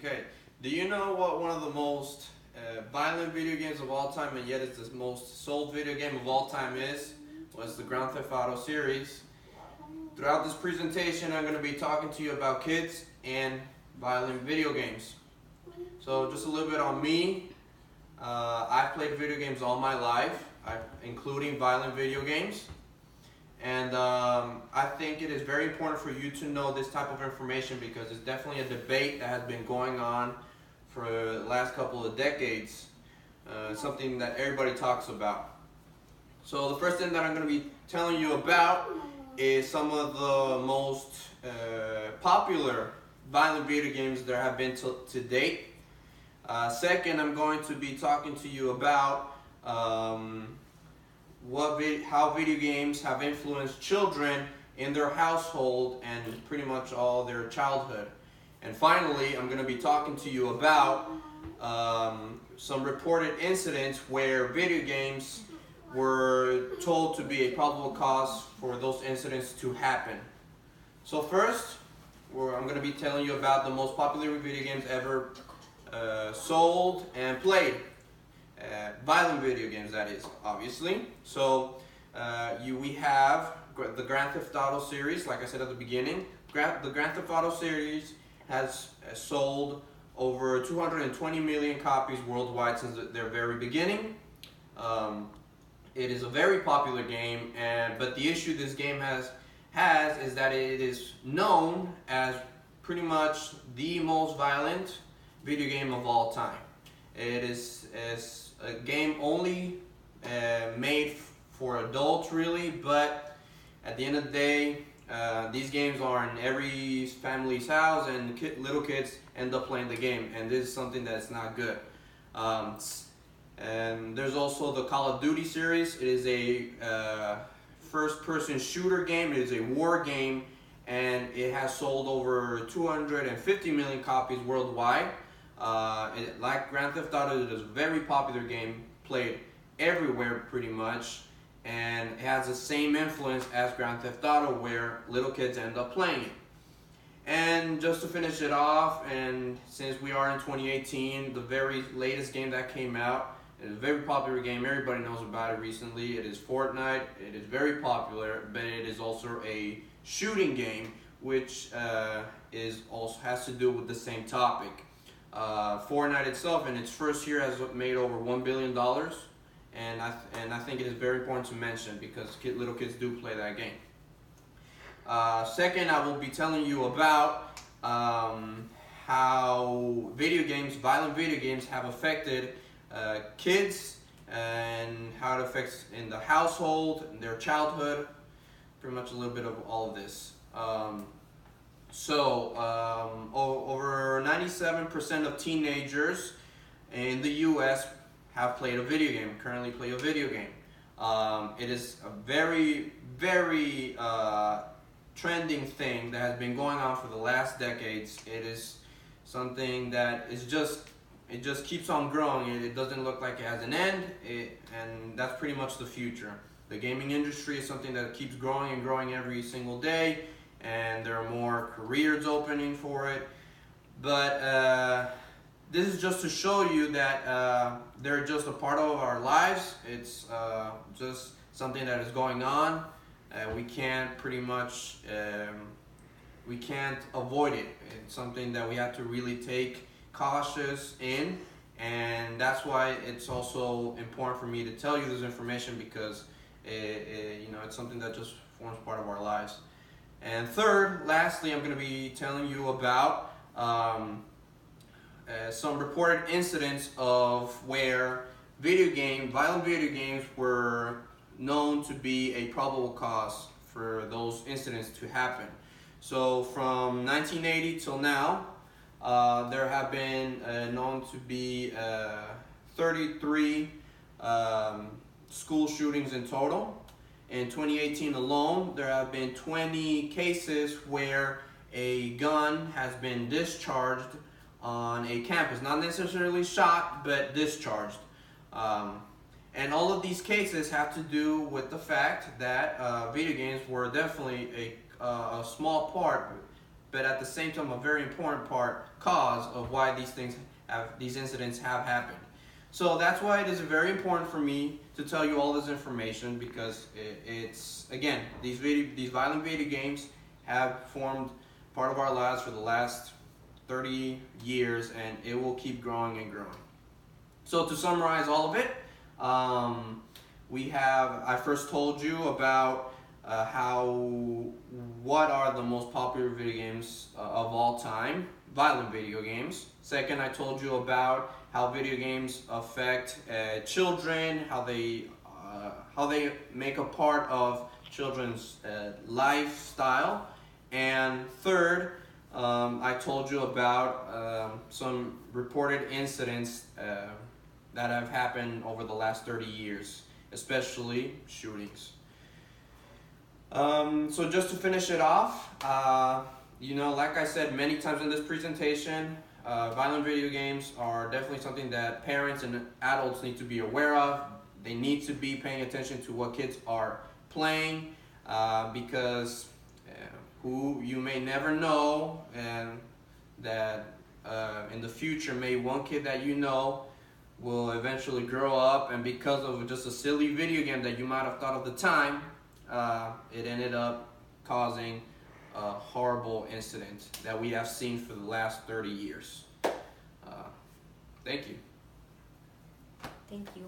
Okay, do you know what one of the most violent video games of all time, and yet it's the most sold video game of all time is? Was the Grand Theft Auto series. Throughout this presentation, I'm going to be talking to you about kids and violent video games. So just a little bit on me. I've played video games all my life, including violent video games. And I think it is very important for you to know this type of information because it's definitely a debate that has been going on for the last couple of decades. Something that everybody talks about. So the first thing that I'm going to be telling you about is some of the most popular violent video games there have been to date. Second, I'm going to be talking to you about how video games have influenced children in their household and pretty much all their childhood. And finally, I'm going to be talking to you about some reported incidents where video games were told to be a probable cause for those incidents to happen. So first, I'm going to be telling you about the most popular video games ever sold and played. Violent video games, that is, obviously. So we have the Grand Theft Auto series, like I said at the beginning. The Grand Theft Auto series has sold over 220 million copies worldwide since their very beginning. It is a very popular game, but the issue this game has is that it is known as pretty much the most violent video game of all time. It is a game only made for adults, really, but at the end of the day, these games are in every family's house, and little kids end up playing the game, and this is something that's not good. And there's also the Call of Duty series. It is a first-person shooter game. It is a war game, and it has sold over 250 million copies worldwide. Like Grand Theft Auto, it is a very popular game, played everywhere pretty much, and it has the same influence as Grand Theft Auto where little kids end up playing it. And just to finish it off, and since we are in 2018, the very latest game that came out is a very popular game. Everybody knows about it recently. It is Fortnite. It is very popular, but it is also a shooting game, which also has to do with the same topic. Fortnite itself in its first year has made over $1 billion, and I think it is very important to mention because little kids do play that game. Second, I will be telling you about how violent video games have affected kids and how it affects in the household, in their childhood, pretty much a little bit of all of this. Over 97% of teenagers in the US have played a video game, currently play a video game. It is a very, very trending thing that has been going on for the last decades. It is something that is it just keeps on growing. It doesn't look like it has an end, and that's pretty much the future. The gaming industry is something that keeps growing and growing every single day, and there are more careers opening for it. But this is just to show you that they're just a part of our lives. It's just something that is going on. We can't pretty much, we can't avoid it. It's something that we have to really take cautious in, and that's why it's also important for me to tell you this information because it's something that just forms part of our lives. And third, lastly, I'm going to be telling you about some reported incidents of where violent video games were known to be a probable cause for those incidents to happen. So from 1980 till now, there have been known to be 33 school shootings in total. In 2018 alone, there have been 20 cases where a gun has been discharged on a campus. Not necessarily shot, but discharged. And all of these cases have to do with the fact that video games were definitely a small part, but at the same time a very important cause of why these incidents have happened. So that's why it is very important for me to tell you all this information, because it's again, these violent video games have formed part of our lives for the last 30 years, and it will keep growing and growing. So to summarize all of it, I first told you about what are the most popular video games of all time, violent video games. Second, I told you about how video games affect children, how they make a part of children's lifestyle. And third, I told you about some reported incidents that have happened over the last 30 years, especially shootings. So just to finish it off, like I said many times in this presentation, violent video games are definitely something that parents and adults need to be aware of. They need to be paying attention to what kids are playing, because who you may never know, and that in the future, maybe one kid that you know will eventually grow up, and because of just a silly video game that you might have thought of the time, it ended up causing a horrible incident that we have seen for the last 30 years. Thank you. Thank you.